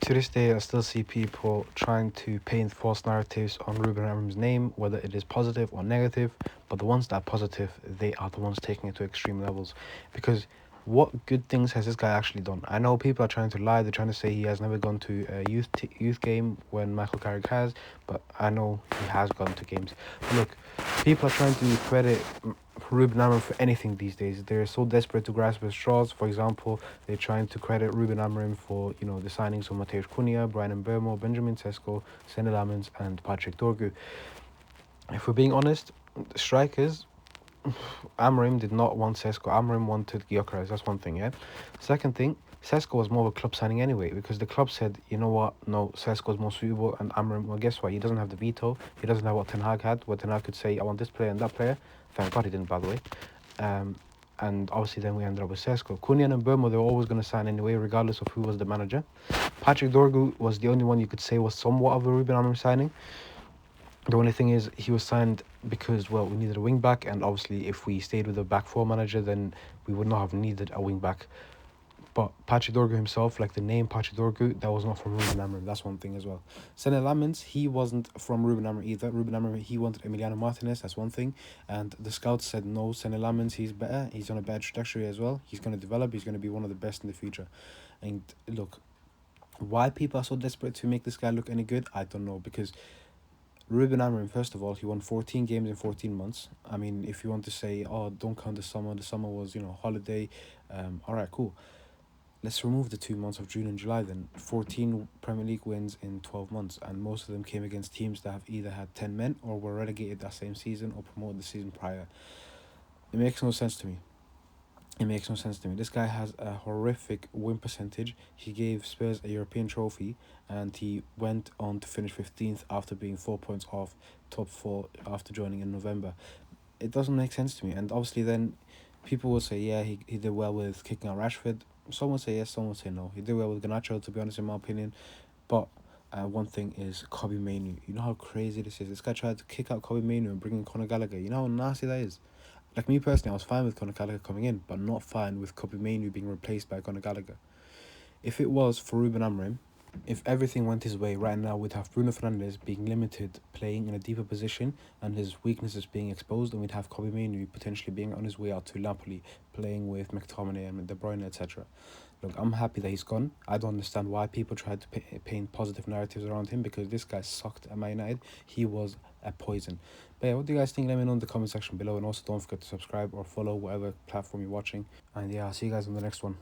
To this day, I still see people trying to paint false narratives on Ruben Amorim's name, whether it is positive or negative. But the ones that are positive, they are the ones taking it to extreme levels. Because what good things has this guy actually done? I know people are trying to lie. They're trying to say he has never gone to a youth game when Michael Carrick has, but I know he has gone to games. But look, people are trying to credit Ruben Amorim for anything these days. They're so desperate to grasp at straws. For example, they're trying to credit Ruben Amorim for, the signings of Mateusz Cunha, Brian Mbeumo, Benjamin Sesko, Senne Lammens, and Patrick Dorgu. If we're being honest, strikers, Amorim did not want Sesko. Amorim wanted Gyökeres. That's one thing, yeah? Second thing, Sesko was more of a club signing anyway, because the club said, you know what, no, Sesko is more suitable, and Amorim, well, guess what? He doesn't have the veto. He doesn't have what Ten Hag had, where Ten Hag could say, I want this player and that player. Thank God he didn't, by the way. And obviously then we ended up with Sesko. Cunha and Mbeumo, they were always going to sign anyway, regardless of who was the manager. Patrick Dorgu was the only one you could say was somewhat of a Ruben Amorim signing. The only thing is he was signed because, well, we needed a wing back, and obviously if we stayed with the back four manager, then we would not have needed a wing back. But Patrick Dorgu himself, like the name Patrick Dorgu, that was not from Ruben Amorim. That's one thing as well. Senne Lammens, he wasn't from Ruben Amorim either. Ruben Amorim, he wanted Emiliano Martinez. That's one thing. And the scouts said, no, Senne Lammens, he's better. He's on a better trajectory as well. He's going to develop. He's going to be one of the best in the future. And look, why people are so desperate to make this guy look any good, I don't know. Because Ruben Amorim, first of all, he won 14 games in 14 months. I mean, if you want to say, oh, don't count the summer was, holiday. All right, cool. Let's remove the 2 months of June and July then. 14 Premier League wins in 12 months, and most of them came against teams that have either had 10 men or were relegated that same season or promoted the season prior. It makes no sense to me. This guy has a horrific win percentage. He gave Spurs a European trophy, and he went on to finish 15th after being 4 points off top 4 after joining in November. It doesn't make sense to me. And obviously then people will say, yeah, he did well with kicking out Rashford. Some will say yes, some will say no. He did well with Garnacho, to be honest, in my opinion. But one thing is Kobbie Mainoo. You know how crazy this is? This guy tried to kick out Kobbie Mainoo and bring in Conor Gallagher. You know how nasty that is? Like me personally, I was fine with Conor Gallagher coming in, but not fine with Kobbie Mainoo being replaced by Conor Gallagher. If it was for Ruben Amorim, if everything went his way right now, we'd have Bruno Fernandes being limited, playing in a deeper position, and his weaknesses being exposed, and we'd have Kobbie Mainoo potentially being on his way out to Napoli, playing with McTominay and De Bruyne, etc. Look, I'm happy that he's gone. I don't understand why people tried to paint positive narratives around him, because this guy sucked at Man United. He was a poison. But yeah, what do you guys think? Let me know in the comment section below, and also don't forget to subscribe or follow whatever platform you're watching. And yeah, I'll see you guys on the next one.